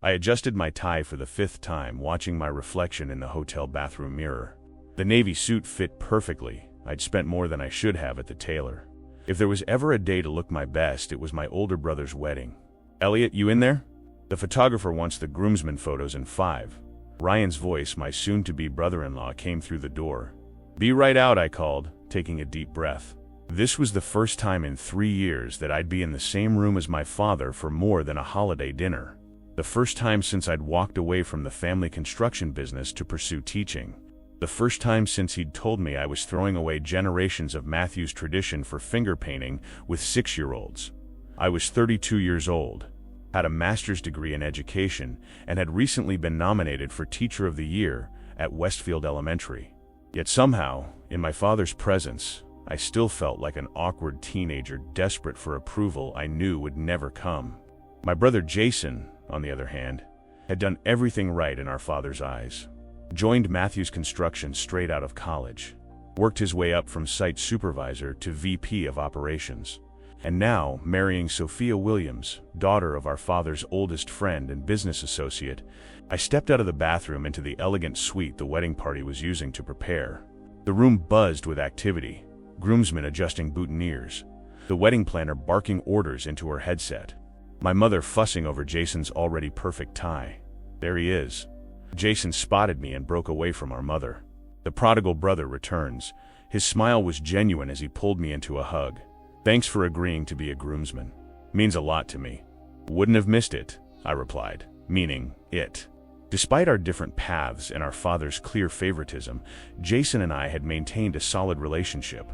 I adjusted my tie for the fifth time, watching my reflection in the hotel bathroom mirror. The navy suit fit perfectly. I'd spent more than I should have at the tailor. If there was ever a day to look my best, it was my older brother's wedding. "Elliot, you in there?" The photographer wants the groomsmen photos in 5. Ryan's voice, my soon-to-be brother-in-law, came through the door. "Be right out," I called, taking a deep breath. This was the first time in 3 years that I'd be in the same room as my father for more than a holiday dinner. The first time since I'd walked away from the family construction business to pursue teaching. The first time since he'd told me I was throwing away generations of Matthews' tradition for finger painting with 6-year-olds. I was 32 years old, had a master's degree in education, and had recently been nominated for Teacher of the Year at Westfield Elementary. Yet somehow, in my father's presence, I still felt like an awkward teenager desperate for approval I knew would never come. My brother Jason, on the other hand, had done everything right in our father's eyes. Joined Matthews Construction straight out of college, worked his way up from site supervisor to VP of operations, and now marrying Sophia Williams, daughter of our father's oldest friend and business associate. I stepped out of the bathroom into the elegant suite the wedding party was using to prepare. The room buzzed with activity, groomsmen adjusting boutonnieres, the wedding planner barking orders into her headset, my mother fussing over Jason's already perfect tie. There he is. Jason spotted me and broke away from our mother. The prodigal brother returns. His smile was genuine as he pulled me into a hug. "Thanks for agreeing to be a groomsman. Means a lot to me." "Wouldn't have missed it," I replied, meaning it. Despite our different paths and our father's clear favoritism, Jason and I had maintained a solid relationship.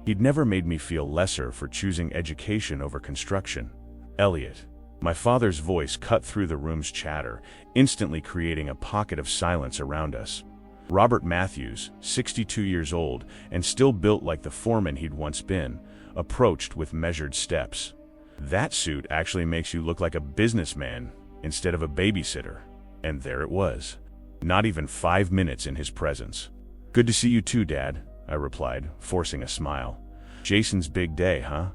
He'd never made me feel lesser for choosing education over construction. "Elliot." My father's voice cut through the room's chatter, instantly creating a pocket of silence around us. Robert Matthews, 62 years old and still built like the foreman he'd once been, approached with measured steps. "That suit actually makes you look like a businessman instead of a babysitter." And there it was, not even 5 minutes in his presence. "Good to see you too, Dad," I replied, forcing a smile. "Jason's big day, huh?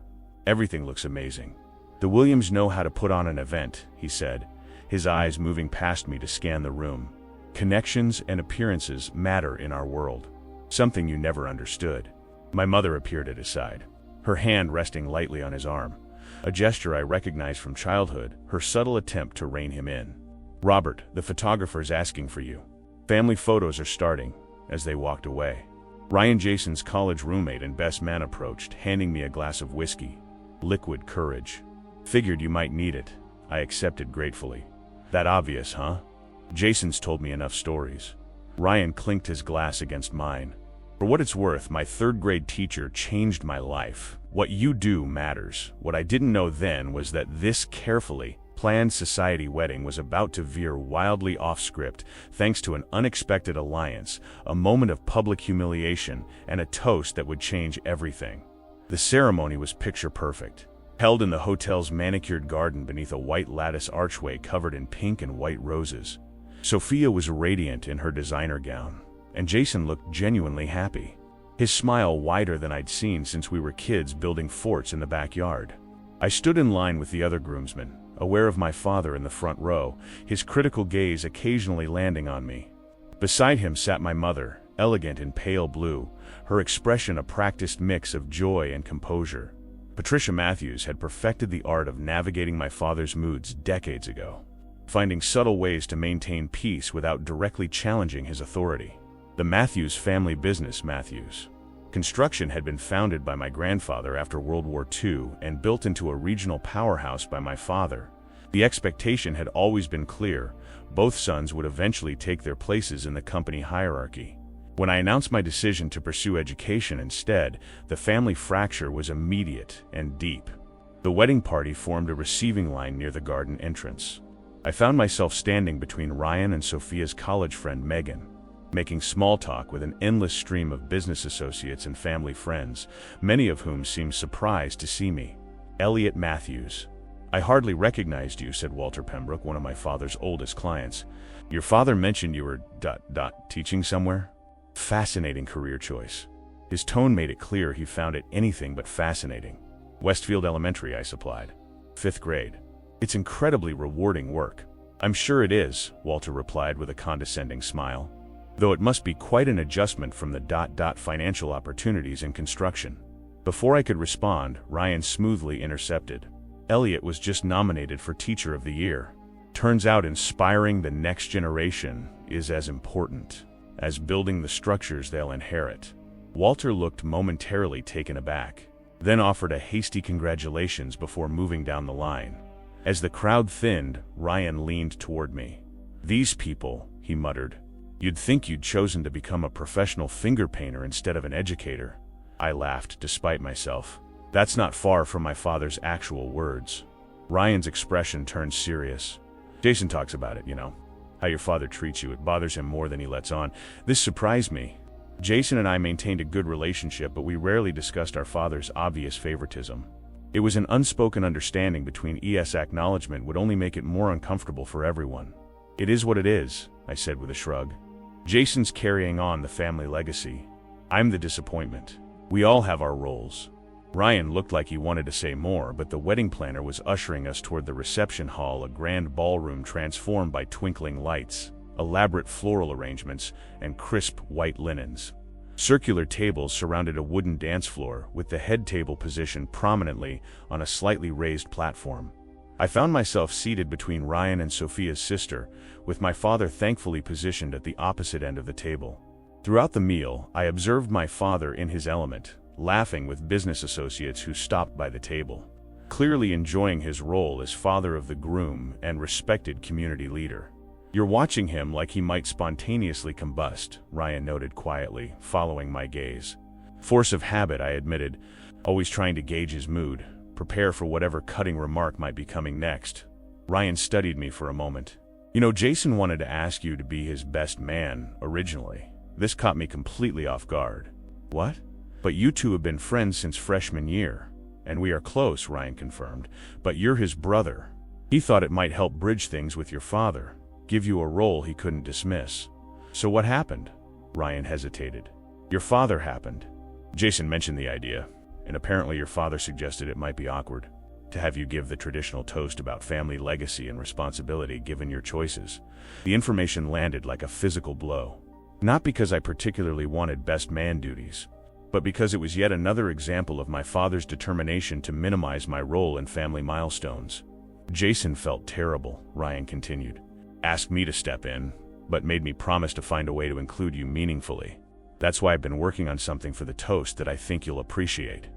Everything looks amazing." "The Williams know how to put on an event," he said, his eyes moving past me to scan the room. "Connections and appearances matter in our world. Something you never understood." My mother appeared at his side, her hand resting lightly on his arm, a gesture I recognized from childhood, her subtle attempt to rein him in. "Robert, the photographer's asking for you. Family photos are starting," as they walked away. Ryan, Jason's college roommate and best man, approached, handing me a glass of whiskey. Liquid courage. "Figured you might need it," I accepted gratefully. "That obvious, huh?" "Jason's told me enough stories." Ryan clinked his glass against mine. "For what it's worth, my 3rd-grade teacher changed my life. What you do matters." What I didn't know then was that this carefully planned society wedding was about to veer wildly off script thanks to an unexpected alliance, a moment of public humiliation, and a toast that would change everything. The ceremony was picture perfect, held in the hotel's manicured garden beneath a white lattice archway covered in pink and white roses. Sophia was radiant in her designer gown, and Jason looked genuinely happy, his smile wider than I'd seen since we were kids building forts in the backyard. I stood in line with the other groomsmen, aware of my father in the front row, his critical gaze occasionally landing on me. Beside him sat my mother, elegant in pale blue, her expression a practiced mix of joy and composure. Patricia Matthews had perfected the art of navigating my father's moods decades ago, finding subtle ways to maintain peace without directly challenging his authority. The Matthews family business, Matthews Construction, had been founded by my grandfather after World War II and built into a regional powerhouse by my father. The expectation had always been clear: both sons would eventually take their places in the company hierarchy. When I announced my decision to pursue education instead, the family fracture was immediate and deep. The wedding party formed a receiving line near the garden entrance. I found myself standing between Ryan and Sophia's college friend Megan, making small talk with an endless stream of business associates and family friends, many of whom seemed surprised to see me. "Elliot Matthews." "I hardly recognized you," said Walter Pembroke, one of my father's oldest clients. "Your father mentioned you were teaching somewhere?" Fascinating career choice. His tone made it clear he found it anything but fascinating. "Westfield Elementary," I supplied. "5th grade. It's incredibly rewarding work." "I'm sure it is," Walter replied with a condescending smile. "Though it must be quite an adjustment from the financial opportunities in construction." Before I could respond, Ryan smoothly intercepted. "Elliot was just nominated for Teacher of the Year. Turns out inspiring the next generation is as important as building the structures they'll inherit." Walter looked momentarily taken aback, then offered a hasty congratulations before moving down the line. As the crowd thinned, Ryan leaned toward me. "These people," he muttered. "You'd think you'd chosen to become a professional finger painter instead of an educator." I laughed, despite myself. "That's not far from my father's actual words." Ryan's expression turned serious. "Jason talks about it, how your father treats you. It bothers him more than he lets on." This surprised me. Jason and I maintained a good relationship, but we rarely discussed our father's obvious favoritism. It was an unspoken understanding between us. Acknowledgement would only make it more uncomfortable for everyone. "It is what it is," I said with a shrug. "Jason's carrying on the family legacy. I'm the disappointment. We all have our roles." Ryan looked like he wanted to say more, but the wedding planner was ushering us toward the reception hall, a grand ballroom transformed by twinkling lights, elaborate floral arrangements, and crisp white linens. Circular tables surrounded a wooden dance floor, with the head table positioned prominently on a slightly raised platform. I found myself seated between Ryan and Sophia's sister, with my father thankfully positioned at the opposite end of the table. Throughout the meal, I observed my father in his element, laughing with business associates who stopped by the table, clearly enjoying his role as father of the groom and respected community leader. "You're watching him like he might spontaneously combust," Ryan noted quietly, following my gaze. "Force of habit," I admitted, always trying to gauge his mood, prepare for whatever cutting remark might be coming next. Ryan studied me for a moment. "Jason wanted to ask you to be his best man, originally." This caught me completely off guard. "What?" "But you two have been friends since freshman year." "And we are close," Ryan confirmed. "But you're his brother. He thought it might help bridge things with your father, give you a role he couldn't dismiss." "So what happened?" Ryan hesitated. "Your father happened. Jason mentioned the idea, and apparently your father suggested it might be awkward to have you give the traditional toast about family legacy and responsibility given your choices." The information landed like a physical blow. Not because I particularly wanted best man duties, but because it was yet another example of my father's determination to minimize my role in family milestones. "Jason felt terrible," Ryan continued. "Asked me to step in, but made me promise to find a way to include you meaningfully. That's why I've been working on something for the toast that I think you'll appreciate."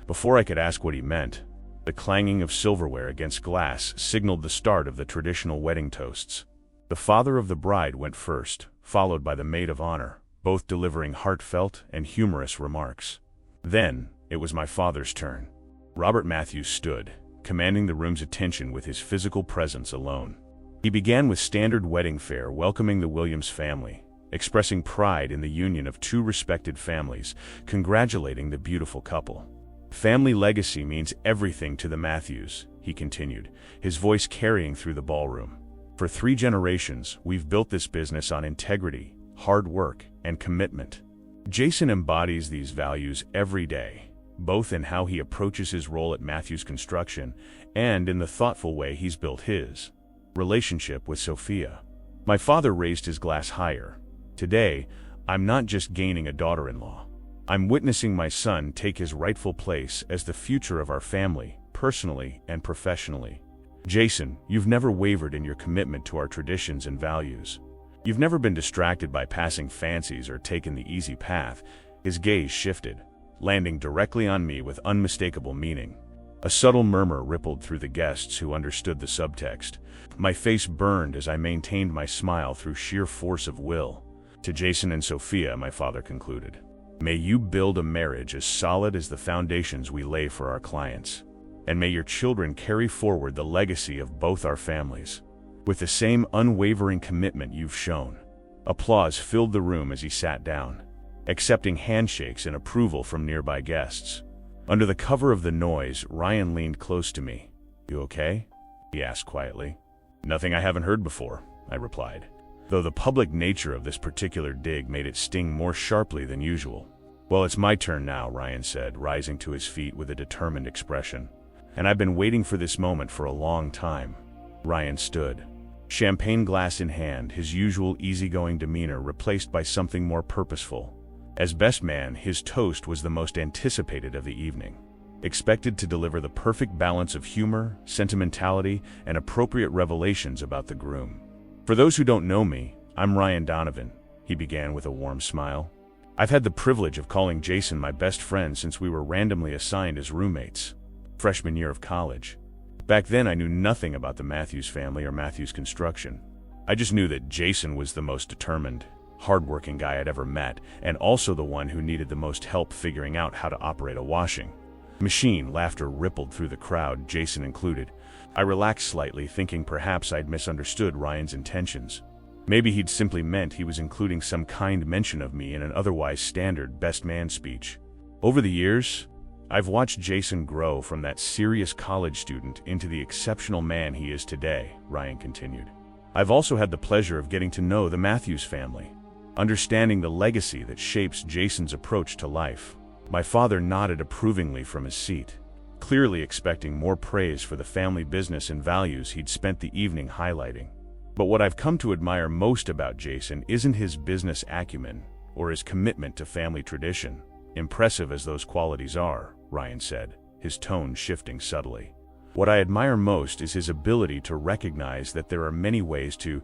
Before I could ask what he meant, the clanging of silverware against glass signaled the start of the traditional wedding toasts. The father of the bride went first, followed by the maid of honor, both delivering heartfelt and humorous remarks. Then, it was my father's turn. Robert Matthews stood, commanding the room's attention with his physical presence alone. He began with standard wedding fare, welcoming the Williams family, expressing pride in the union of two respected families, congratulating the beautiful couple. "Family legacy means everything to the Matthews," he continued, his voice carrying through the ballroom. "For 3 generations, we've built this business on integrity, hard work, and commitment. Jason embodies these values every day, both in how he approaches his role at Matthews Construction and in the thoughtful way he's built his relationship with Sophia." My father raised his glass higher. "Today, I'm not just gaining a daughter-in-law. I'm witnessing my son take his rightful place as the future of our family, personally and professionally. Jason, you've never wavered in your commitment to our traditions and values. You've never been distracted by passing fancies or taken the easy path." His gaze shifted, landing directly on me with unmistakable meaning. A subtle murmur rippled through the guests who understood the subtext. My face burned as I maintained my smile through sheer force of will. "To Jason and Sophia," my father concluded, "may you build a marriage as solid as the foundations we lay for our clients. And may your children carry forward the legacy of both our families with the same unwavering commitment you've shown." Applause filled the room as he sat down, accepting handshakes and approval from nearby guests. Under the cover of the noise, Ryan leaned close to me. "You okay?" he asked quietly. "Nothing I haven't heard before," I replied, though the public nature of this particular dig made it sting more sharply than usual. "Well, it's my turn now," Ryan said, rising to his feet with a determined expression. "And I've been waiting for this moment for a long time." Ryan stood, Champagne glass in hand, his usual easygoing demeanor replaced by something more purposeful. As best man, his toast was the most anticipated of the evening, expected to deliver the perfect balance of humor, sentimentality, and appropriate revelations about the groom. "For those who don't know me, I'm Ryan Donovan," he began with a warm smile. "I've had the privilege of calling Jason my best friend since we were randomly assigned as roommates, freshman year of college. Back then I knew nothing about the Matthews family or Matthews construction. I just knew that Jason was the most determined, hardworking guy I'd ever met, and also the one who needed the most help figuring out how to operate a washing machine." Laughter rippled through the crowd, Jason included. I relaxed slightly, thinking perhaps I'd misunderstood Ryan's intentions. Maybe he'd simply meant he was including some kind mention of me in an otherwise standard best man speech. "Over the years, I've watched Jason grow from that serious college student into the exceptional man he is today," Ryan continued. "I've also had the pleasure of getting to know the Matthews family, understanding the legacy that shapes Jason's approach to life." My father nodded approvingly from his seat, clearly expecting more praise for the family business and values he'd spent the evening highlighting. "But what I've come to admire most about Jason isn't his business acumen or his commitment to family tradition, impressive as those qualities are," Ryan said, his tone shifting subtly. "What I admire most is his ability to recognize that there are many ways to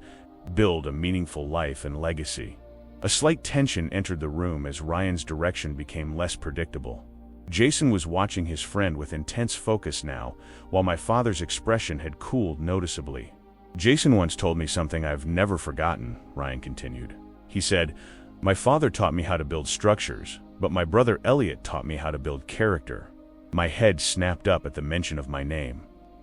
build a meaningful life and legacy." A slight tension entered the room as Ryan's direction became less predictable. Jason was watching his friend with intense focus now, while my father's expression had cooled noticeably. "Jason once told me something I've never forgotten," Ryan continued. He said, "My father taught me how to build structures, but my brother Elliot taught me how to build character." My head snapped up at the mention of my name.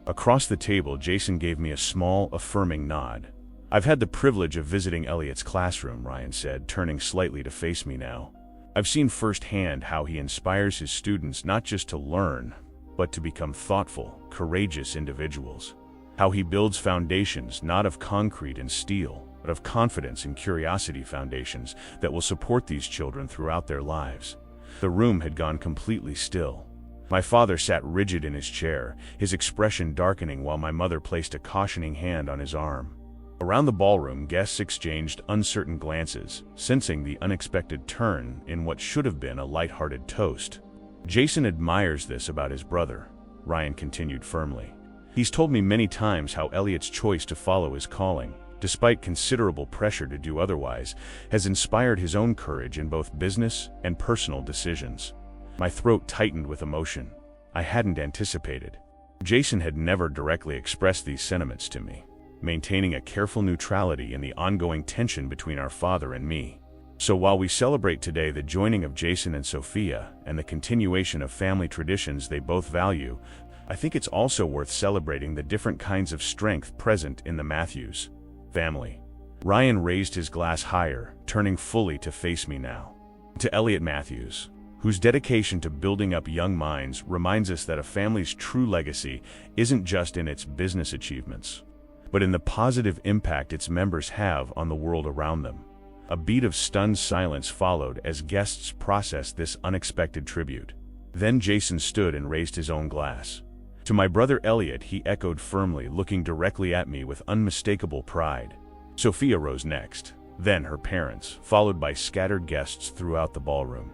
Across the table, Jason gave me a small, affirming nod. "I've had the privilege of visiting Elliot's classroom," Ryan said, turning slightly to face me now. "I've seen firsthand how he inspires his students not just to learn, but to become thoughtful, courageous individuals. How he builds foundations not of concrete and steel, but of confidence and curiosity, foundations that will support these children throughout their lives." The room had gone completely still. My father sat rigid in his chair, his expression darkening while my mother placed a cautioning hand on his arm. Around the ballroom, guests exchanged uncertain glances, sensing the unexpected turn in what should have been a light-hearted toast. "Jason admires this about his brother," Ryan continued firmly. "He's told me many times how Elliot's choice to follow his calling, despite considerable pressure to do otherwise, has inspired his own courage in both business and personal decisions." My throat tightened with emotion. I hadn't anticipated. Jason had never directly expressed these sentiments to me, maintaining a careful neutrality in the ongoing tension between our father and me. So while we celebrate today the joining of Jason and Sophia and the continuation of family traditions they both value, I think it's also worth celebrating the different kinds of strength present in the Matthews family. Ryan raised his glass higher, turning fully to face me now. "To Elliot Matthews, whose dedication to building up young minds reminds us that a family's true legacy isn't just in its business achievements, but in the positive impact its members have on the world around them." A beat of stunned silence followed as guests processed this unexpected tribute. Then Jason stood and raised his own glass. "To my brother Elliot," he echoed firmly, looking directly at me with unmistakable pride. Sophia rose next, then her parents, followed by scattered guests throughout the ballroom.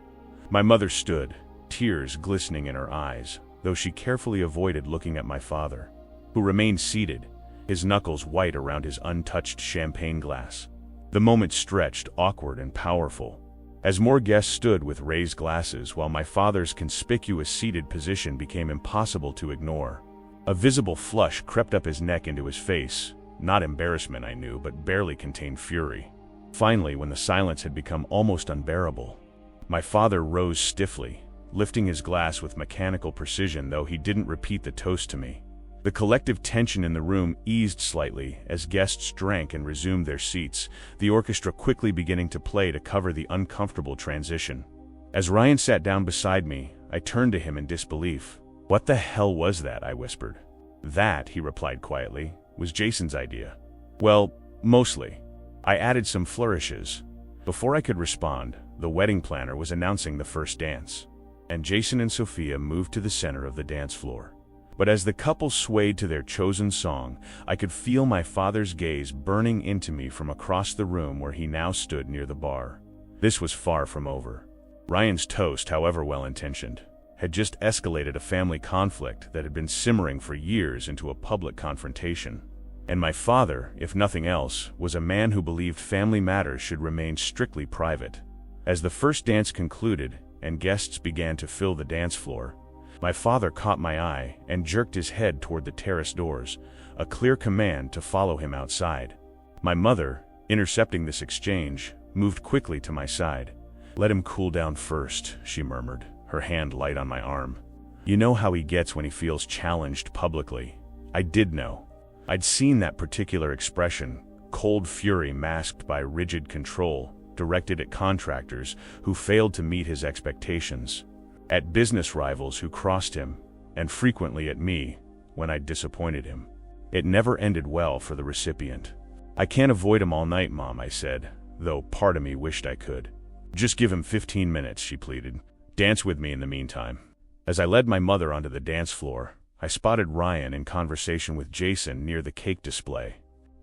My mother stood, tears glistening in her eyes, though she carefully avoided looking at my father, who remained seated, his knuckles white around his untouched champagne glass. The moment stretched, awkward and powerful, as more guests stood with raised glasses while my father's conspicuous seated position became impossible to ignore. A visible flush crept up his neck into his face, not embarrassment I knew, but barely contained fury. Finally, when the silence had become almost unbearable, my father rose stiffly, lifting his glass with mechanical precision, though he didn't repeat the toast to me. The collective tension in the room eased slightly as guests drank and resumed their seats, the orchestra quickly beginning to play to cover the uncomfortable transition. As Ryan sat down beside me, I turned to him in disbelief. "What the hell was that?" I whispered. "That," he replied quietly, "was Jason's idea." "Well, mostly." I added some flourishes. Before I could respond, the wedding planner was announcing the first dance, and Jason and Sophia moved to the center of the dance floor. But as the couple swayed to their chosen song, I could feel my father's gaze burning into me from across the room where he now stood near the bar. This was far from over. Ryan's toast, however well-intentioned, had just escalated a family conflict that had been simmering for years into a public confrontation. And my father, if nothing else, was a man who believed family matters should remain strictly private. As the first dance concluded and guests began to fill the dance floor, my father caught my eye and jerked his head toward the terrace doors, a clear command to follow him outside. My mother, intercepting this exchange, moved quickly to my side. "Let him cool down first," she murmured, her hand light on my arm. "You know how he gets when he feels challenged publicly." I did know. I'd seen that particular expression, cold fury masked by rigid control, directed at contractors who failed to meet his expectations, at business rivals who crossed him, and frequently at me when I'd disappointed him. It never ended well for the recipient. "I can't avoid him all night, Mom," I said, though part of me wished I could. "Just give him 15 minutes, she pleaded. "Dance with me in the meantime." As I led my mother onto the dance floor, I spotted Ryan in conversation with Jason near the cake display.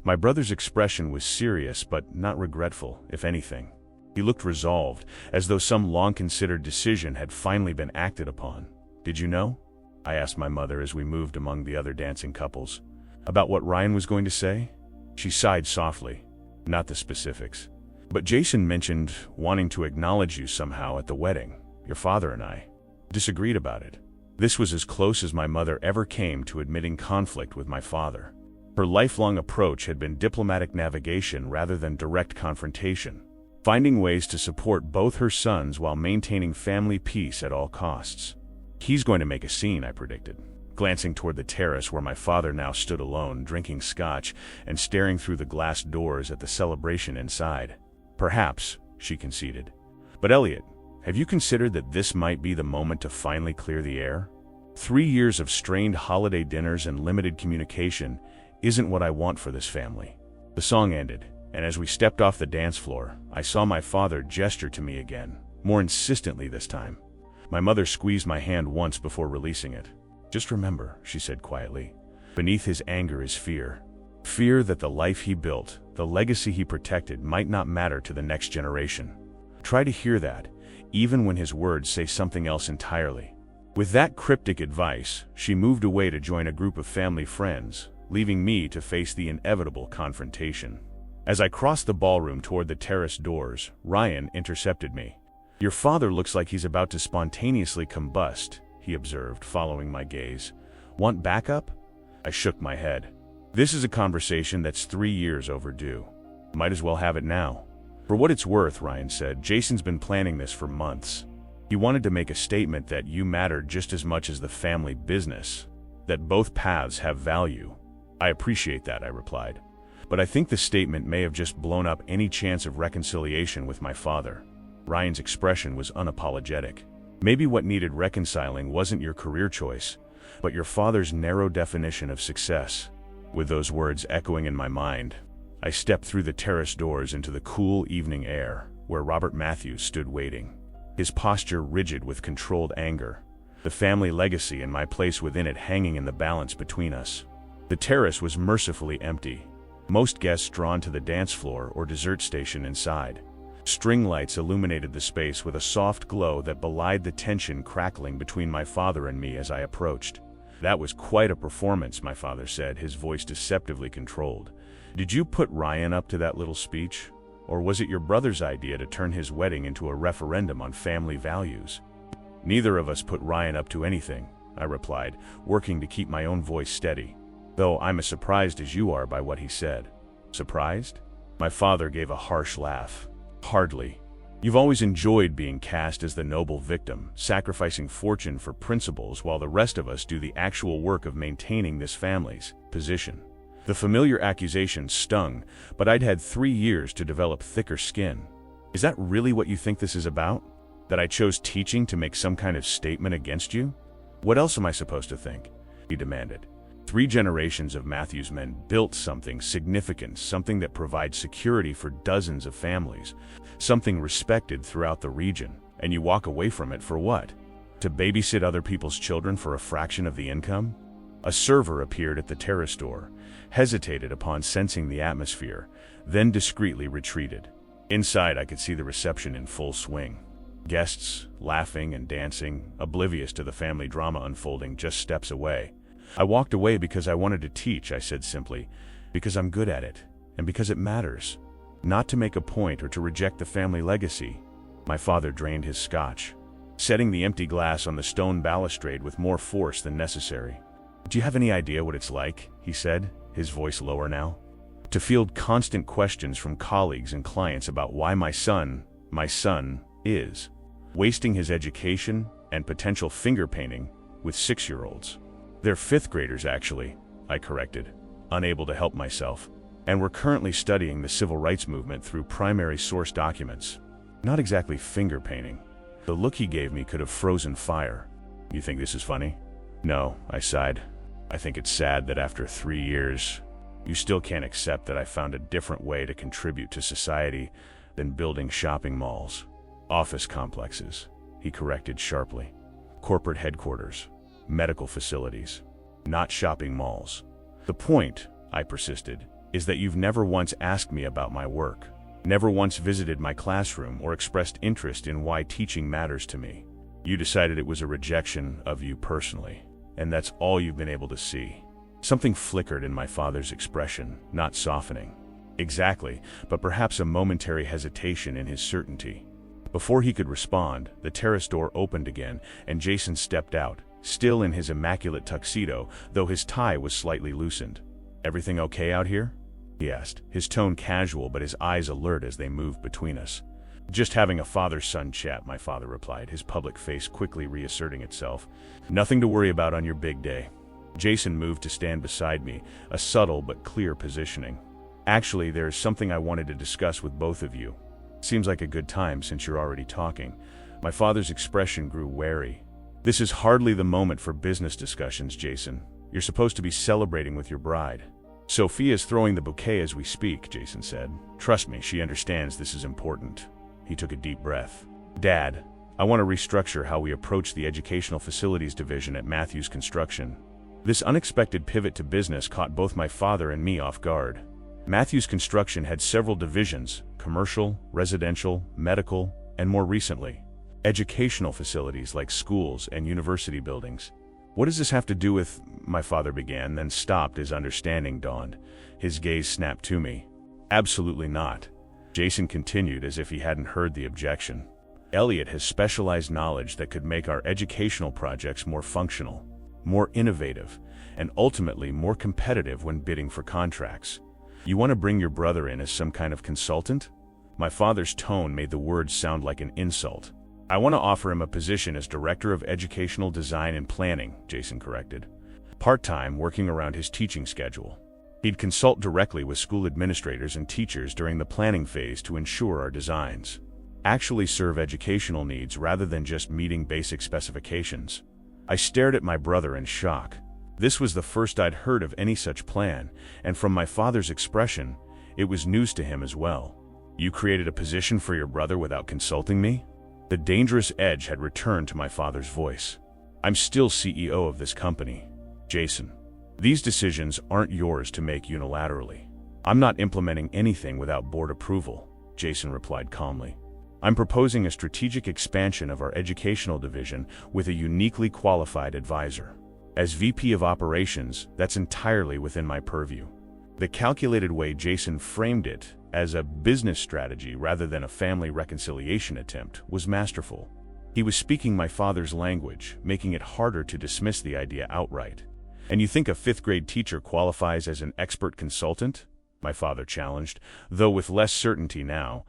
My brother's expression was serious but not regretful, if anything. He looked resolved, as though some long-considered decision had finally been acted upon. "Did you know?" I asked my mother as we moved among the other dancing couples. "About what Ryan was going to say?" She sighed softly. "Not the specifics. But Jason mentioned wanting to acknowledge you somehow at the wedding. Your father and I disagreed about it." This was as close as my mother ever came to admitting conflict with my father. Her lifelong approach had been diplomatic navigation rather than direct confrontation, finding ways to support both her sons while maintaining family peace at all costs. "He's going to make a scene," I predicted, glancing toward the terrace where my father now stood alone, drinking scotch and staring through the glass doors at the celebration inside. "Perhaps," she conceded. "But Elliot, have you considered that this might be the moment to finally clear the air? 3 years of strained holiday dinners and limited communication isn't what I want for this family." The song ended, and as we stepped off the dance floor, I saw my father gesture to me again, more insistently this time. My mother squeezed my hand once before releasing it. "Just remember," she said quietly, "beneath his anger is fear. Fear that the life he built, the legacy he protected, might not matter to the next generation. Try to hear that, even when his words say something else entirely." With that cryptic advice, she moved away to join a group of family friends, leaving me to face the inevitable confrontation. As I crossed the ballroom toward the terrace doors, Ryan intercepted me. "Your father looks like he's about to spontaneously combust," he observed, following my gaze. "Want backup?" I shook my head. "This is a conversation that's 3 years overdue. Might as well have it now." "For what it's worth," Ryan said, "Jason's been planning this for months. He wanted to make a statement that you mattered just as much as the family business, that both paths have value." "I appreciate that," I replied. "But I think the statement may have just blown up any chance of reconciliation with my father." Ryan's expression was unapologetic. "Maybe what needed reconciling wasn't your career choice, but your father's narrow definition of success." With those words echoing in my mind, I stepped through the terrace doors into the cool evening air, where Robert Matthews stood waiting, his posture rigid with controlled anger, the family legacy and my place within it hanging in the balance between us. The terrace was mercifully empty, most guests drawn to the dance floor or dessert station inside. String lights illuminated the space with a soft glow that belied the tension crackling between my father and me as I approached. "That was quite a performance," my father said, his voice deceptively controlled. "Did you put Ryan up to that little speech? Or was it your brother's idea to turn his wedding into a referendum on family values?" "Neither of us put Ryan up to anything," I replied, working to keep my own voice steady. "Though I'm as surprised as you are by what he said." "Surprised?" My father gave a harsh laugh. "Hardly. You've always enjoyed being cast as the noble victim, sacrificing fortune for principles while the rest of us do the actual work of maintaining this family's position." The familiar accusation stung, but I'd had 3 years to develop thicker skin. "Is that really what you think this is about? That I chose teaching to make some kind of statement against you? What else am I supposed to think?" he demanded. 3 generations of Matthews men built something significant, something that provides security for dozens of families, something respected throughout the region, and you walk away from it for what? To babysit other people's children for a fraction of the income? A server appeared at the terrace door, hesitated upon sensing the atmosphere, then discreetly retreated. Inside, I could see the reception in full swing. Guests, laughing and dancing, oblivious to the family drama unfolding just steps away. I walked away because I wanted to teach, I said simply, because I'm good at it, and because it matters. Not to make a point or to reject the family legacy. My father drained his scotch, setting the empty glass on the stone balustrade with more force than necessary. "Do you have any idea what it's like?" he said, his voice lower now. "To field constant questions from colleagues and clients about why my son is wasting his education and potential finger painting with 6-year-olds. They're 5th graders, actually," I corrected, unable to help myself. "And we're currently studying the civil rights movement through primary source documents." Not exactly finger painting. The look he gave me could have frozen fire. "You think this is funny?" "No," I sighed. "I think it's sad that after 3 years, you still can't accept that I found a different way to contribute to society than building shopping malls. Office complexes," he corrected sharply. "Corporate headquarters, medical facilities, not shopping malls. The point," I persisted, "is that you've never once asked me about my work, never once visited my classroom or expressed interest in why teaching matters to me. You decided it was a rejection of you personally, and that's all you've been able to see." Something flickered in my father's expression, not softening. Exactly, but perhaps a momentary hesitation in his certainty. Before he could respond, the terrace door opened again, and Jason stepped out, still in his immaculate tuxedo, though his tie was slightly loosened. "Everything okay out here?" he asked, his tone casual but his eyes alert as they moved between us. "Just having a father-son chat," my father replied, his public face quickly reasserting itself. "Nothing to worry about on your big day." Jason moved to stand beside me, a subtle but clear positioning. "Actually, there's something I wanted to discuss with both of you. Seems like a good time since you're already talking." My father's expression grew wary. "This is hardly the moment for business discussions, Jason. You're supposed to be celebrating with your bride." "Sophia's throwing the bouquet as we speak," Jason said. "Trust me, she understands this is important." He took a deep breath. "Dad, I want to restructure how we approach the educational facilities division at Matthews Construction." This unexpected pivot to business caught both my father and me off guard. Matthews Construction had several divisions: commercial, residential, medical, and more recently, educational facilities like schools and university buildings. "What does this have to do with—" my father began, then stopped as understanding dawned. His gaze snapped to me. "Absolutely not," Jason continued as if he hadn't heard the objection. "Elliot has specialized knowledge that could make our educational projects more functional, more innovative, and ultimately more competitive when bidding for contracts. You want to bring your brother in as some kind of consultant?" My father's tone made the words sound like an insult. "I want to offer him a position as Director of Educational Design and Planning," Jason corrected. "Part-time, working around his teaching schedule. He'd consult directly with school administrators and teachers during the planning phase to ensure our designs actually serve educational needs rather than just meeting basic specifications." I stared at my brother in shock. This was the first I'd heard of any such plan, and from my father's expression, it was news to him as well. "You created a position for your brother without consulting me?" The dangerous edge had returned to my father's voice. "I'm still CEO of this company, Jason. These decisions aren't yours to make unilaterally." "I'm not implementing anything without board approval," Jason replied calmly. "I'm proposing a strategic expansion of our educational division with a uniquely qualified advisor. As VP of Operations, that's entirely within my purview." The calculated way Jason framed it, as a business strategy rather than a family reconciliation attempt, was masterful. He was speaking my father's language, making it harder to dismiss the idea outright. "And you think a 5th-grade teacher qualifies as an expert consultant?" my father challenged, though with less certainty now.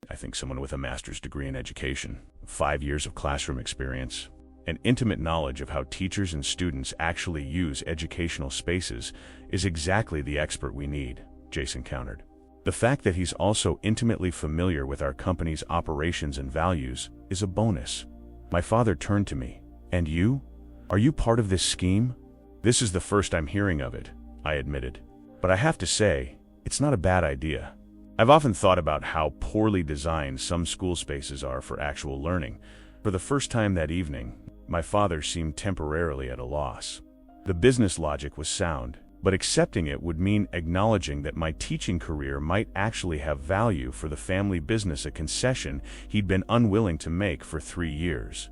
"I think someone with a master's degree in education, 5 years of classroom experience, and intimate knowledge of how teachers and students actually use educational spaces is exactly the expert we need," Jason countered. "The fact that he's also intimately familiar with our company's operations and values is a bonus." My father turned to me. "And you? Are you part of this scheme?" "This is the first I'm hearing of it," I admitted. "But I have to say, it's not a bad idea. I've often thought about how poorly designed some school spaces are for actual learning." For the first time that evening, my father seemed temporarily at a loss. The business logic was sound, but accepting it would mean acknowledging that my teaching career might actually have value for the family business, a concession he'd been unwilling to make for 3 years.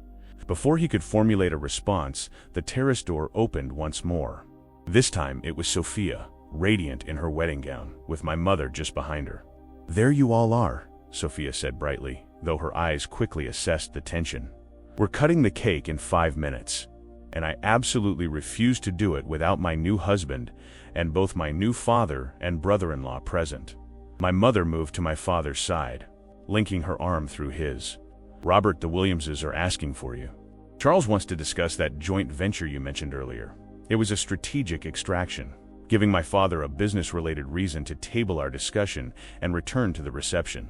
Before he could formulate a response, the terrace door opened once more. This time it was Sophia, radiant in her wedding gown, with my mother just behind her. "There you all are," Sophia said brightly, though her eyes quickly assessed the tension. "We're cutting the cake in 5 minutes. And I absolutely refuse to do it without my new husband and both my new father and brother-in-law present." My mother moved to my father's side, linking her arm through his. "Robert, the Williamses are asking for you. Charles wants to discuss that joint venture you mentioned earlier." It was a strategic extraction, giving my father a business-related reason to table our discussion and return to the reception.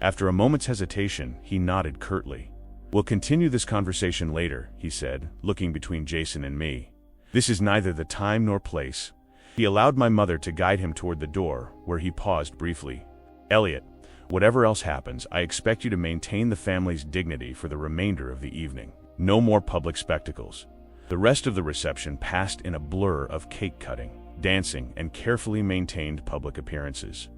After a moment's hesitation, he nodded curtly. "We'll continue this conversation later," he said, looking between Jason and me. "This is neither the time nor place." He allowed my mother to guide him toward the door, where he paused briefly. "Elliot, whatever else happens, I expect you to maintain the family's dignity for the remainder of the evening. No more public spectacles." The rest of the reception passed in a blur of cake cutting, dancing, and carefully maintained public appearances.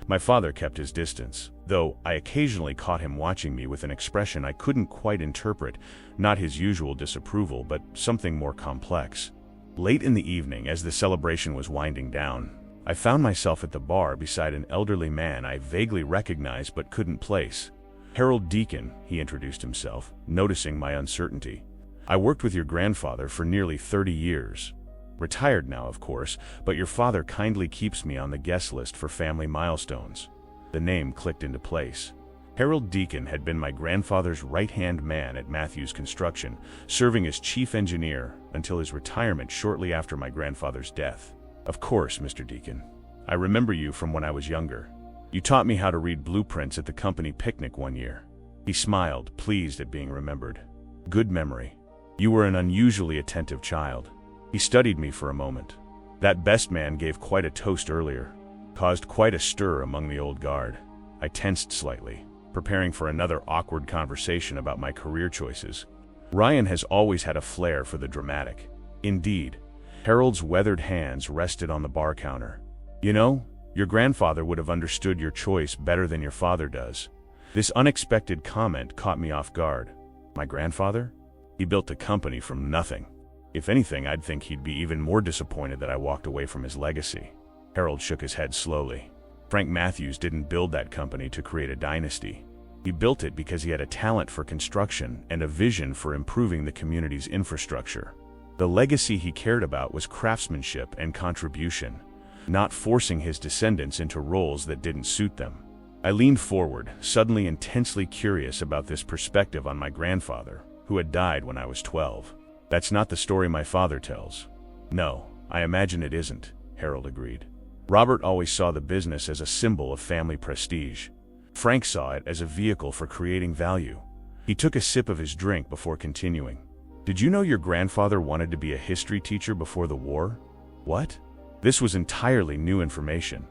My father kept his distance, though I occasionally caught him watching me with an expression I couldn't quite interpret, not his usual disapproval, but something more complex. Late in the evening, as the celebration was winding down, I found myself at the bar beside an elderly man I vaguely recognized but couldn't place. "Harold Deacon," he introduced himself, noticing my uncertainty. "I worked with your grandfather for nearly 30 years. Retired now, of course, but your father kindly keeps me on the guest list for family milestones." The name clicked into place. Harold Deacon had been my grandfather's right-hand man at Matthews Construction, serving as chief engineer until his retirement shortly after my grandfather's death. "Of course, Mr. Deacon. I remember you from when I was younger. You taught me how to read blueprints at the company picnic one year." He smiled, pleased at being remembered. "Good memory. You were an unusually attentive child." He studied me for a moment. "That best man gave quite a toast earlier. Caused quite a stir among the old guard." I tensed slightly, preparing for another awkward conversation about my career choices. Ryan has always had a flair for the dramatic. Indeed, Harold's weathered hands rested on the bar counter. "You know, your grandfather would have understood your choice better than your father does." This unexpected comment caught me off guard. My grandfather? He built a company from nothing. If anything, I'd think he'd be even more disappointed that I walked away from his legacy. Harold shook his head slowly. "Frank Matthews didn't build that company to create a dynasty. He built it because he had a talent for construction and a vision for improving the community's infrastructure. The legacy he cared about was craftsmanship and contribution, not forcing his descendants into roles that didn't suit them." I leaned forward, suddenly intensely curious about this perspective on my grandfather, who had died when I was 12. "That's not the story my father tells." "No, I imagine it isn't," Harold agreed. "Robert always saw the business as a symbol of family prestige. Frank saw it as a vehicle for creating value." He took a sip of his drink before continuing. "Did you know your grandfather wanted to be a history teacher before the war?" "What?" This was entirely new information.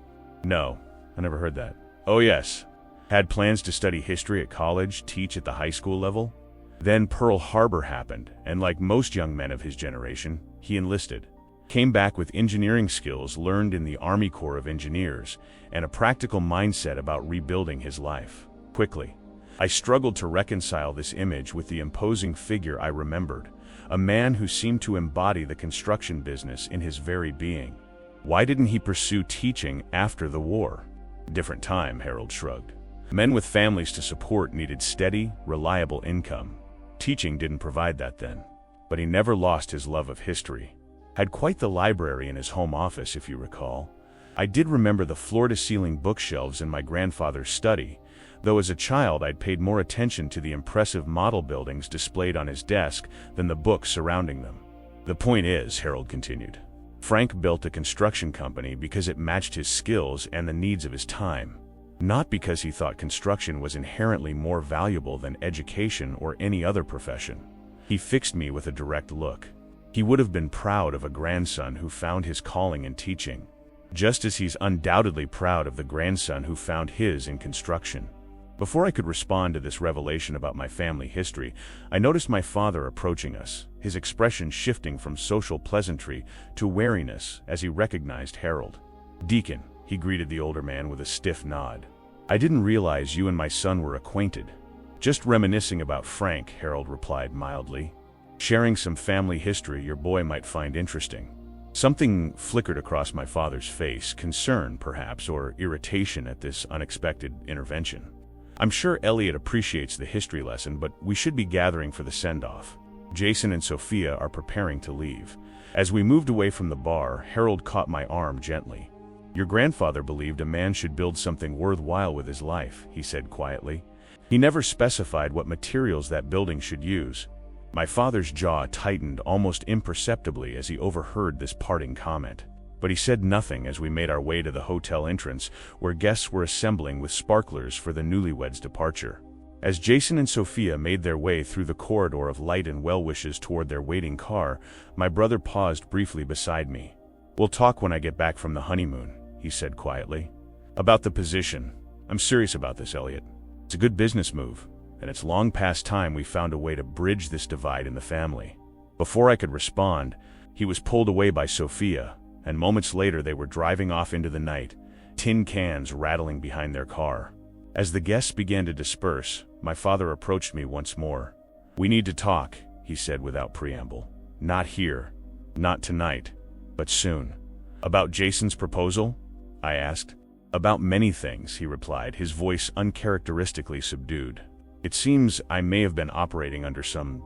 "No, I never heard that." "Oh yes. Had plans to study history at college, teach at the high school level. Then Pearl Harbor happened, and like most young men of his generation, he enlisted. Came back with engineering skills learned in the Army Corps of Engineers and a practical mindset about rebuilding his life. Quickly, I struggled to reconcile this image with the imposing figure I remembered, a man who seemed to embody the construction business in his very being. Why didn't he pursue teaching after the war? Different time, Harold shrugged. Men with families to support needed steady, reliable income. Teaching didn't provide that then. But he never lost his love of history. Had quite the library in his home office, if you recall. I did remember the floor-to-ceiling bookshelves in my grandfather's study, though as a child I'd paid more attention to the impressive model buildings displayed on his desk than the books surrounding them. The point is, Harold continued, Frank built a construction company because it matched his skills and the needs of his time. Not because he thought construction was inherently more valuable than education or any other profession. He fixed me with a direct look. He would have been proud of a grandson who found his calling in teaching, just as he's undoubtedly proud of the grandson who found his in construction. Before I could respond to this revelation about my family history, I noticed my father approaching us, his expression shifting from social pleasantry to wariness as he recognized Harold. "Deacon," he greeted the older man with a stiff nod. "I didn't realize you and my son were acquainted." "Just reminiscing about Frank," Harold replied mildly. "Sharing some family history your boy might find interesting." Something flickered across my father's face, concern perhaps, or irritation at this unexpected intervention. "I'm sure Elliot appreciates the history lesson, but we should be gathering for the send-off. Jason and Sophia are preparing to leave." As we moved away from the bar, Harold caught my arm gently. "Your grandfather believed a man should build something worthwhile with his life," he said quietly. "He never specified what materials that building should use." My father's jaw tightened almost imperceptibly as he overheard this parting comment. But he said nothing as we made our way to the hotel entrance, where guests were assembling with sparklers for the newlyweds' departure. As Jason and Sophia made their way through the corridor of light and well-wishes toward their waiting car, my brother paused briefly beside me. "We'll talk when I get back from the honeymoon," he said quietly. "About the position. I'm serious about this, Elliot. It's a good business move, and it's long past time we found a way to bridge this divide in the family." Before I could respond, he was pulled away by Sophia, and moments later they were driving off into the night, tin cans rattling behind their car. As the guests began to disperse, my father approached me once more. "We need to talk," he said without preamble. "Not here, not tonight, but soon." "About Jason's proposal?" I asked. "About many things," he replied, his voice uncharacteristically subdued. "It seems I may have been operating under some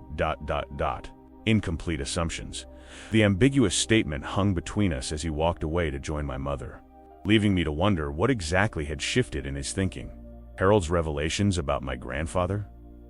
incomplete assumptions." The ambiguous statement hung between us as he walked away to join my mother, leaving me to wonder what exactly had shifted in his thinking. Harold's revelations about my grandfather?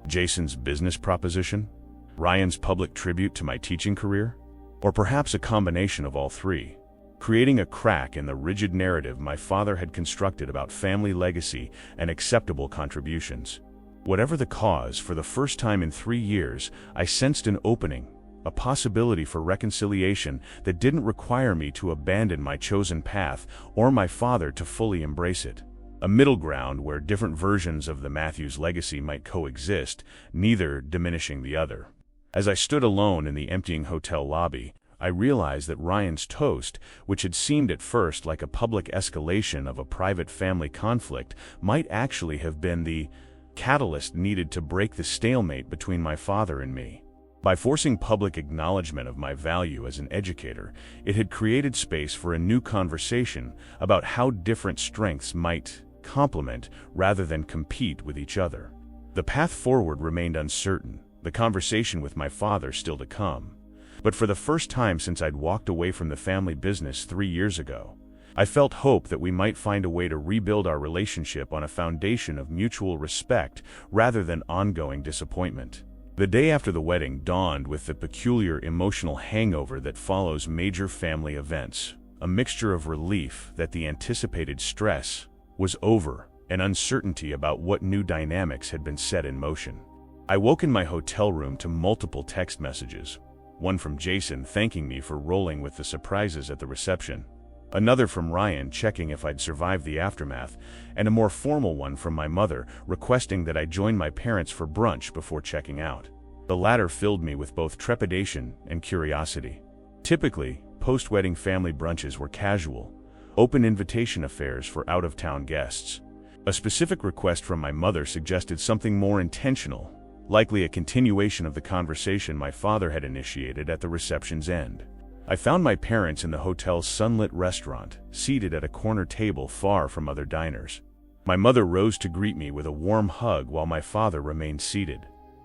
Jason's business proposition? Ryan's public tribute to my teaching career? Or perhaps a combination of all three, creating a crack in the rigid narrative my father had constructed about family legacy and acceptable contributions. Whatever the cause, for the first time in 3 years, I sensed an opening, a possibility for reconciliation that didn't require me to abandon my chosen path or my father to fully embrace it. A middle ground where different versions of the Matthews legacy might coexist, neither diminishing the other. As I stood alone in the emptying hotel lobby, I realized that Ryan's toast, which had seemed at first like a public escalation of a private family conflict, might actually have been the catalyst needed to break the stalemate between my father and me. By forcing public acknowledgement of my value as an educator, it had created space for a new conversation about how different strengths might complement rather than compete with each other. The path forward remained uncertain, the conversation with my father still to come. But for the first time since I'd walked away from the family business 3 years ago, I felt hope that we might find a way to rebuild our relationship on a foundation of mutual respect rather than ongoing disappointment. The day after the wedding dawned with the peculiar emotional hangover that follows major family events, a mixture of relief that the anticipated stress was over and uncertainty about what new dynamics had been set in motion. I woke in my hotel room to multiple text messages, one from Jason thanking me for rolling with the surprises at the reception, another from Ryan checking if I'd survived the aftermath, and a more formal one from my mother requesting that I join my parents for brunch before checking out. The latter filled me with both trepidation and curiosity. Typically, post-wedding family brunches were casual, open invitation affairs for out-of-town guests. A specific request from my mother suggested something more intentional, likely a continuation of the conversation my father had initiated at the reception's end. I found my parents in the hotel's sunlit restaurant, seated at a corner table far from other diners. My mother rose to greet me with a warm hug while my father remained seated,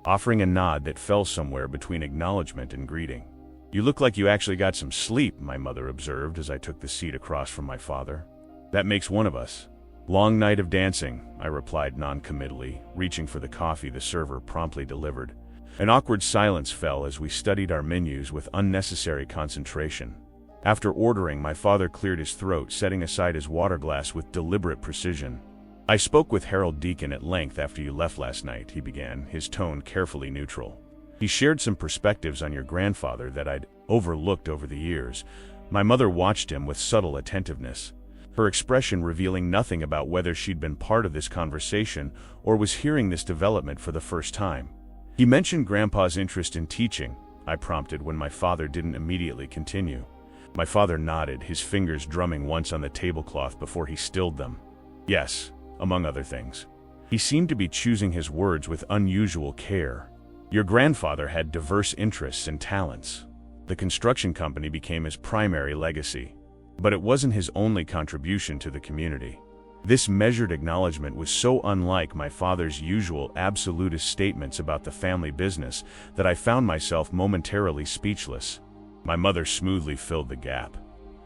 offering a nod that fell somewhere between acknowledgement and greeting. "You look like you actually got some sleep," my mother observed as I took the seat across from my father. "That makes one of us." "Long night of dancing," I replied non-committally, reaching for the coffee the server promptly delivered. An awkward silence fell as we studied our menus with unnecessary concentration. After ordering, my father cleared his throat, setting aside his water glass with deliberate precision. "I spoke with Harold Deacon at length after you left last night," he began, his tone carefully neutral. "He shared some perspectives on your grandfather that I'd overlooked over the years." My mother watched him with subtle attentiveness. her expression revealing nothing about whether she'd been part of this conversation or was hearing this development for the first time. "He mentioned Grandpa's interest in teaching," I prompted when my father didn't immediately continue. My father nodded, his fingers drumming once on the tablecloth before he stilled them. "Yes, among other things." He seemed to be choosing his words with unusual care. "Your grandfather had diverse interests and talents. The construction company became his primary legacy. But it wasn't his only contribution to the community." This measured acknowledgement was so unlike my father's usual absolutist statements about the family business that I found myself momentarily speechless. My mother smoothly filled the gap.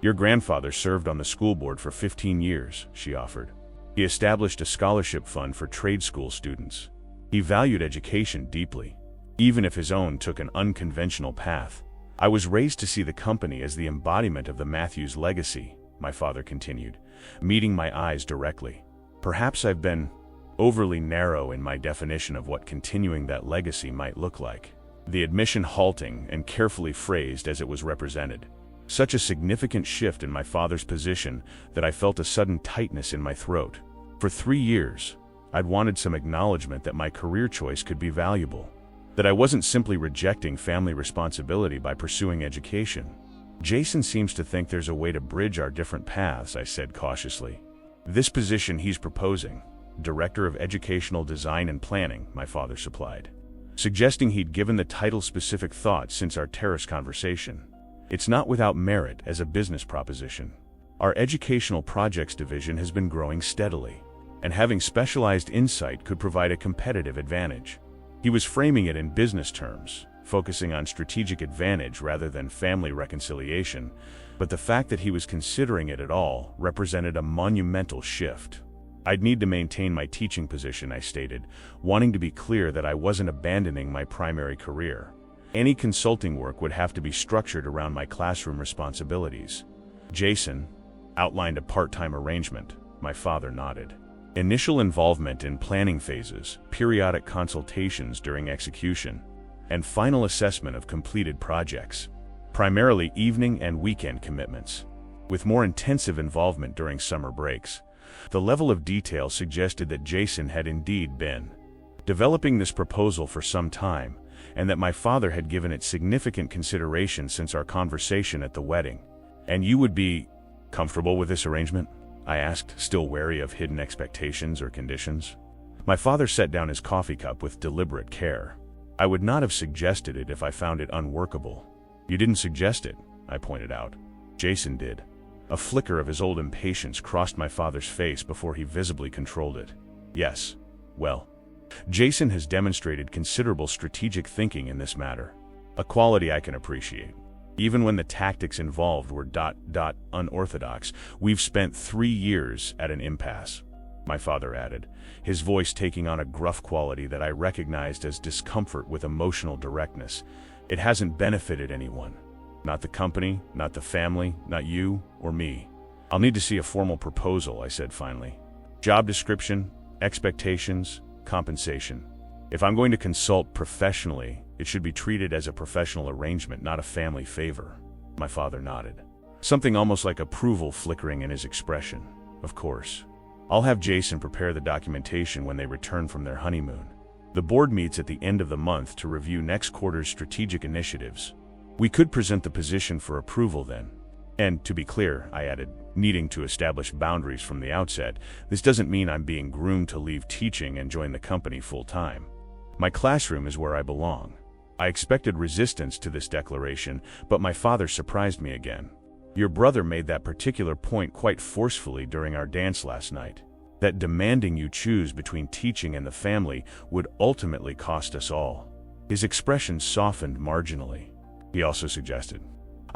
"Your grandfather served on the school board for 15 years, she offered. "He established a scholarship fund for trade school students. He valued education deeply, even if his own took an unconventional path. I was raised to see the company as the embodiment of the Matthews legacy," my father continued, meeting my eyes directly. "Perhaps I've been overly narrow in my definition of what continuing that legacy might look like." The admission halting and carefully phrased as it was represented. Such a significant shift in my father's position that I felt a sudden tightness in my throat. For 3 years, I'd wanted some acknowledgement that my career choice could be valuable, that I wasn't simply rejecting family responsibility by pursuing education. "Jason seems to think there's a way to bridge our different paths," I said cautiously. "This position he's proposing, Director of Educational Design and Planning," my father supplied, suggesting he'd given the title specific thought since our terrace conversation. "It's not without merit as a business proposition. Our educational projects division has been growing steadily, and having specialized insight could provide a competitive advantage." He was framing it in business terms, focusing on strategic advantage rather than family reconciliation, but the fact that he was considering it at all represented a monumental shift. "I'd need to maintain my teaching position," I stated, wanting to be clear that I wasn't abandoning my primary career. "Any consulting work would have to be structured around my classroom responsibilities." Jason outlined a part-time arrangement. My father nodded. "Initial involvement in planning phases, periodic consultations during execution, and final assessment of completed projects. Primarily evening and weekend commitments, with more intensive involvement during summer breaks." The level of detail suggested that Jason had indeed been developing this proposal for some time, and that my father had given it significant consideration since our conversation at the wedding. "And you would be comfortable with this arrangement?" I asked, still wary of hidden expectations or conditions. My father set down his coffee cup with deliberate care. "I would not have suggested it if I found it unworkable." "You didn't suggest it," I pointed out. "Jason did." A flicker of his old impatience crossed my father's face before he visibly controlled it. "Yes. Well, Jason has demonstrated considerable strategic thinking in this matter, a quality I can appreciate. Even when the tactics involved were unorthodox, we've spent 3 years at an impasse," my father added, his voice taking on a gruff quality that I recognized as discomfort with emotional directness. "It hasn't benefited anyone. Not the company, not the family, not you or me. I'll need to see a formal proposal," I said finally. "Job description, expectations, compensation. If I'm going to consult professionally, it should be treated as a professional arrangement, not a family favor." My father nodded, something almost like approval flickering in his expression. "Of course. I'll have Jason prepare the documentation when they return from their honeymoon. The board meets at the end of the month to review next quarter's strategic initiatives. We could present the position for approval then. And to be clear," I added, needing to establish boundaries from the outset, "this doesn't mean I'm being groomed to leave teaching and join the company full-time. My classroom is where I belong." I expected resistance to this declaration, but my father surprised me again. "Your brother made that particular point quite forcefully during our dance last night, that demanding you choose between teaching and the family would ultimately cost us all." His expression softened marginally. He also suggested,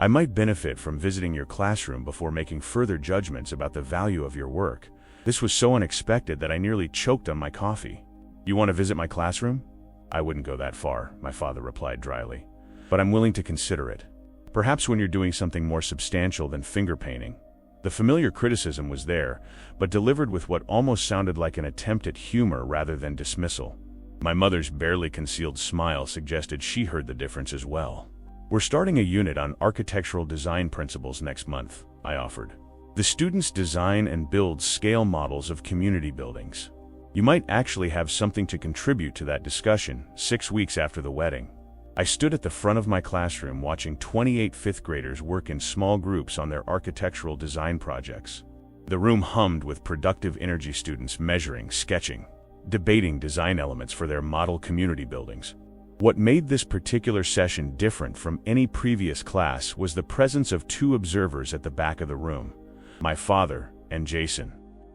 "I might benefit from visiting your classroom before making further judgments about the value of your work." This was so unexpected that I nearly choked on my coffee. "You want to visit my classroom?" "I wouldn't go that far," my father replied dryly, "but I'm willing to consider it. Perhaps when you're doing something more substantial than finger painting." The familiar criticism was there, but delivered with what almost sounded like an attempt at humor rather than dismissal. My mother's barely concealed smile suggested she heard the difference as well. "We're starting a unit on architectural design principles next month," I offered. The students design and build scale models of community buildings. You might actually have something to contribute to that discussion 6 weeks after the wedding. I stood at the front of my classroom watching 28 fifth graders work in small groups on their architectural design projects. The room hummed with productive energy students measuring, sketching, debating design elements for their model community buildings. What made this particular session different from any previous class was the presence of 2 observers at the back of the room, my father and Jason,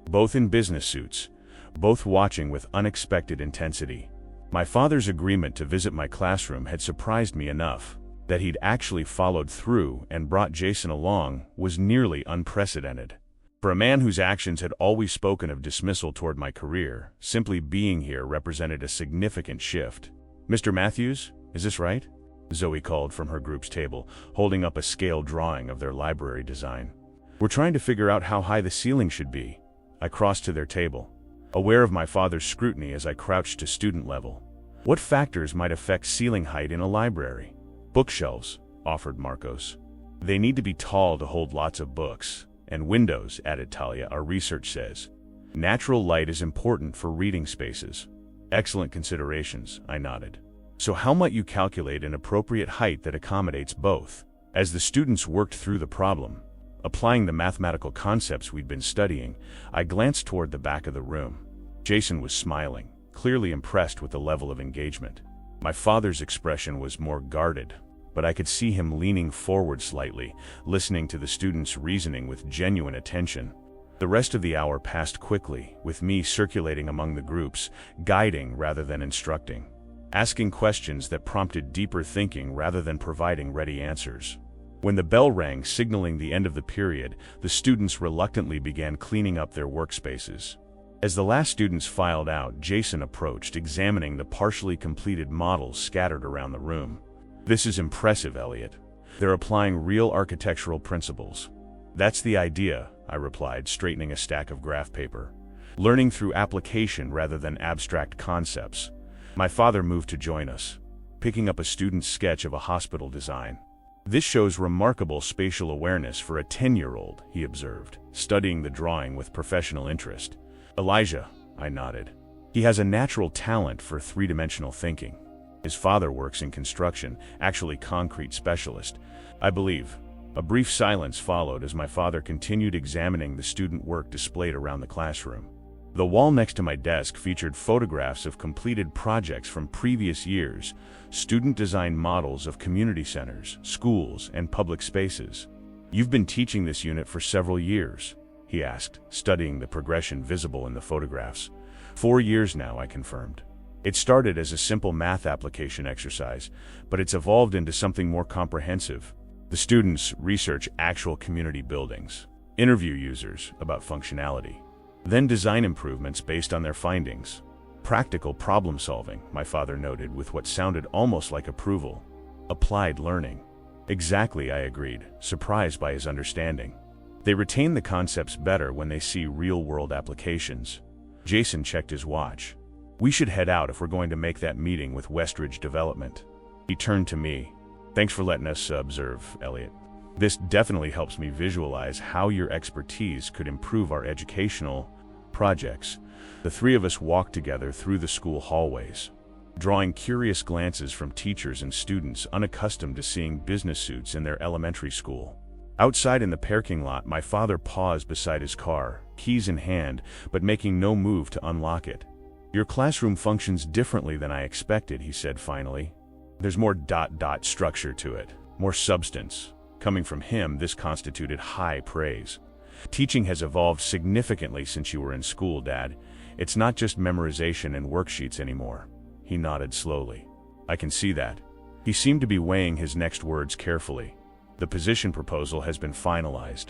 both in business suits, both watching with unexpected intensity. My father's agreement to visit my classroom had surprised me enough. That he'd actually followed through and brought Jason along was nearly unprecedented. For a man whose actions had always spoken of dismissal toward my career, simply being here represented a significant shift. "Mr. Matthews, is this right?" Zoe called from her group's table, holding up a scale drawing of their library design. "We're trying to figure out how high the ceiling should be." I crossed to their table, aware of my father's scrutiny as I crouched to student level. "What factors might affect ceiling height in a library?" "Bookshelves," offered Marcos. "They need to be tall to hold lots of books. And windows," added Talia, "our research says. Natural light is important for reading spaces." "Excellent considerations," I nodded. "So how might you calculate an appropriate height that accommodates both?" As the students worked through the problem, applying the mathematical concepts we'd been studying, I glanced toward the back of the room. Jason was smiling, clearly impressed with the level of engagement. My father's expression was more guarded, but I could see him leaning forward slightly, listening to the students' reasoning with genuine attention. The rest of the hour passed quickly, with me circulating among the groups, guiding rather than instructing, asking questions that prompted deeper thinking rather than providing ready answers. When the bell rang signaling the end of the period, the students reluctantly began cleaning up their workspaces. As the last students filed out, Jason approached, examining the partially completed models scattered around the room. "This is impressive, Elliot. They're applying real architectural principles." "That's the idea," I replied, straightening a stack of graph paper. "Learning through application rather than abstract concepts." My father moved to join us, picking up a student's sketch of a hospital design. "This shows remarkable spatial awareness for a 10-year-old, he observed, studying the drawing with professional interest. "Elijah," I nodded. "He has a natural talent for 3-dimensional thinking. His father works in construction, actually concrete specialist, I believe." A brief silence followed as my father continued examining the student work displayed around the classroom. The wall next to my desk featured photographs of completed projects from previous years, student-designed models of community centers, schools, and public spaces. "You've been teaching this unit for several years?" he asked, studying the progression visible in the photographs. 4 years now," I confirmed. "It started as a simple math application exercise, but it's evolved into something more comprehensive. The students research actual community buildings, interview users about functionality, then design improvements based on their findings. Practical problem solving," my father noted with what sounded almost like approval. "Applied learning." "Exactly," I agreed, surprised by his understanding. "They retain the concepts better when they see real-world applications." Jason checked his watch. "We should head out if we're going to make that meeting with Westridge Development." He turned to me. "Thanks for letting us observe, Elliot. This definitely helps me visualize how your expertise could improve our educational projects." The 3 of us walked together through the school hallways, drawing curious glances from teachers and students unaccustomed to seeing business suits in their elementary school. Outside in the parking lot, my father paused beside his car, keys in hand, but making no move to unlock it. "Your classroom functions differently than I expected," he said finally. "There's more structure to it, more substance." Coming from him, this constituted high praise. "Teaching has evolved significantly since you were in school, Dad. It's not just memorization and worksheets anymore." He nodded slowly. "I can see that." He seemed to be weighing his next words carefully. "The position proposal has been finalized.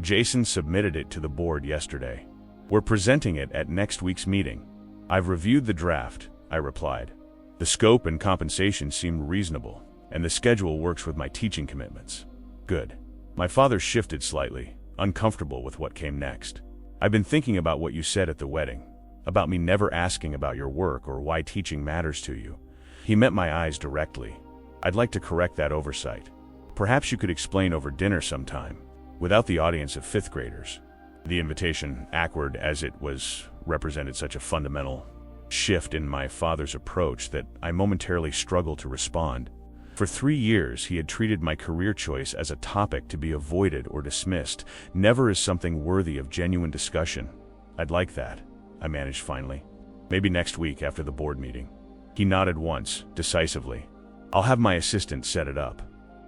Jason submitted it to the board yesterday. We're presenting it at next week's meeting." "I've reviewed the draft," I replied. "The scope and compensation seem reasonable, and the schedule works with my teaching commitments." "Good." My father shifted slightly, uncomfortable with what came next. "I've been thinking about what you said at the wedding, about me never asking about your work or why teaching matters to you." He met my eyes directly. "I'd like to correct that oversight. Perhaps you could explain over dinner sometime." without the audience of fifth graders. The invitation, awkward as it was, represented such a fundamental shift in my father's approach that I momentarily struggled to respond. For 3 years, he had treated my career choice as a topic to be avoided or dismissed, never as something worthy of genuine discussion. "I'd like that," I managed finally. "Maybe next week after the board meeting." He nodded once, decisively. "I'll have my assistant set it up."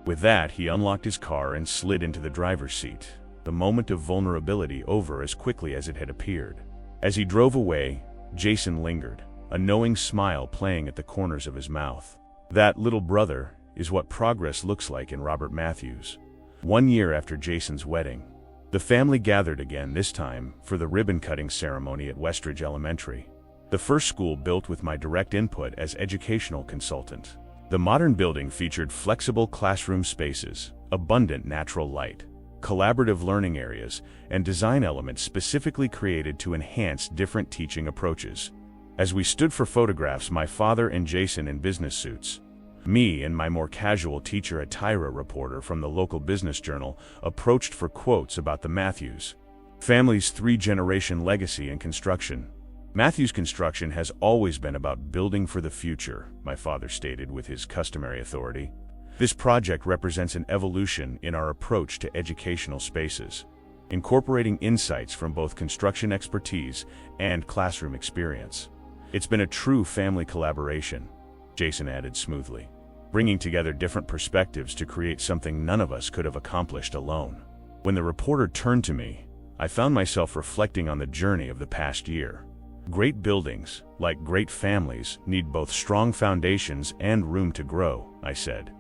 With that, he unlocked his car and slid into the driver's seat, the moment of vulnerability over as quickly as it had appeared. As he drove away, Jason lingered, a knowing smile playing at the corners of his mouth. That little brother is what progress looks like in Robert Matthews. 1 year after Jason's wedding, the family gathered again, this time for the ribbon-cutting ceremony at Westridge Elementary, the first school built with my direct input as educational consultant. The modern building featured flexible classroom spaces, abundant natural light, collaborative learning areas, and design elements specifically created to enhance different teaching approaches. As we stood for photographs, my father and Jason in business suits, me and my more casual teacher attire reporter from the local business journal approached for quotes about the Matthews family's 3-generation legacy in construction. "Matthews Construction has always been about building for the future," my father stated with his customary authority. "This project represents an evolution in our approach to educational spaces, incorporating insights from both construction expertise and classroom experience. It's been a true family collaboration," Jason added smoothly, "bringing together different perspectives to create something none of us could have accomplished alone." When the reporter turned to me, I found myself reflecting on the journey of the past year. Great buildings, like great families, need both strong foundations and room to grow, I said.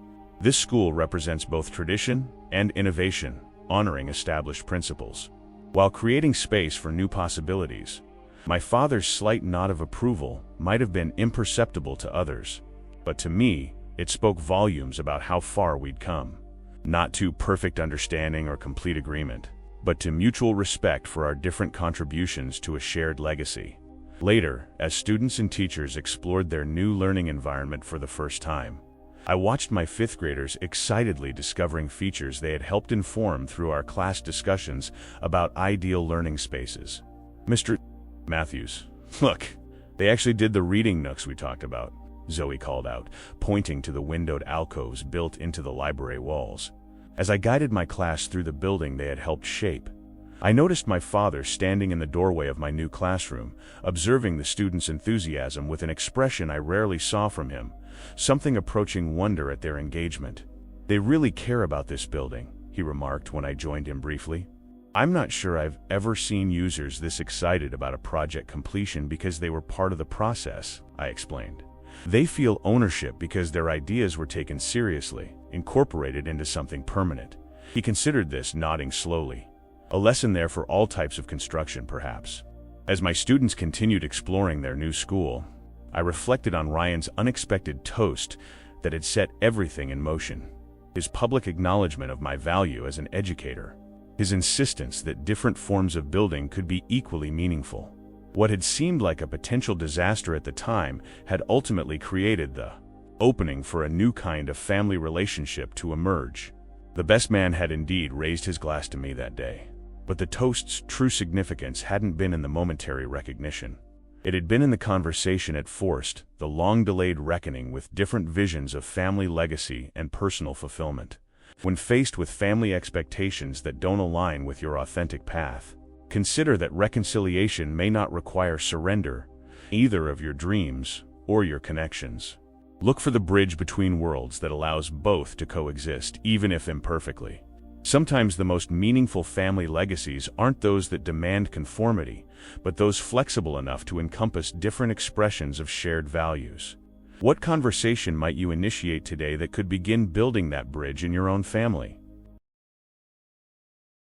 This school represents both tradition and innovation, honoring established principles, while creating space for new possibilities. My father's slight nod of approval might have been imperceptible to others, but to me, it spoke volumes about how far we'd come. Not to perfect understanding or complete agreement, but to mutual respect for our different contributions to a shared legacy. Later, as students and teachers explored their new learning environment for the first time, I watched my fifth graders excitedly discovering features they had helped inform through our class discussions about ideal learning spaces. "Mr. Matthews, look, they actually did the reading nooks we talked about," Zoe called out, pointing to the windowed alcoves built into the library walls. As I guided my class through the building they had helped shape, I noticed my father standing in the doorway of my new classroom, observing the students' enthusiasm with an expression I rarely saw from him, something approaching wonder at their engagement. "They really care about this building," he remarked when I joined him briefly. "I'm not sure I've ever seen users this excited about a project completion because they were part of the process," I explained. "They feel ownership because their ideas were taken seriously, incorporated into something permanent." He considered this, nodding slowly. A lesson there for all types of construction, perhaps. As my students continued exploring their new school, I reflected on Ryan's unexpected toast that had set everything in motion. His public acknowledgement of my value as an educator. His insistence that different forms of building could be equally meaningful. What had seemed like a potential disaster at the time had ultimately created the opening for a new kind of family relationship to emerge. The best man had indeed raised his glass to me that day. But the toast's true significance hadn't been in the momentary recognition. It had been in the conversation it forced, the long-delayed reckoning with different visions of family legacy and personal fulfillment. When faced with family expectations that don't align with your authentic path, consider that reconciliation may not require surrender, either of your dreams or your connections. Look for the bridge between worlds that allows both to coexist, even if imperfectly. Sometimes the most meaningful family legacies aren't those that demand conformity, but those flexible enough to encompass different expressions of shared values. What conversation might you initiate today that could begin building that bridge in your own family?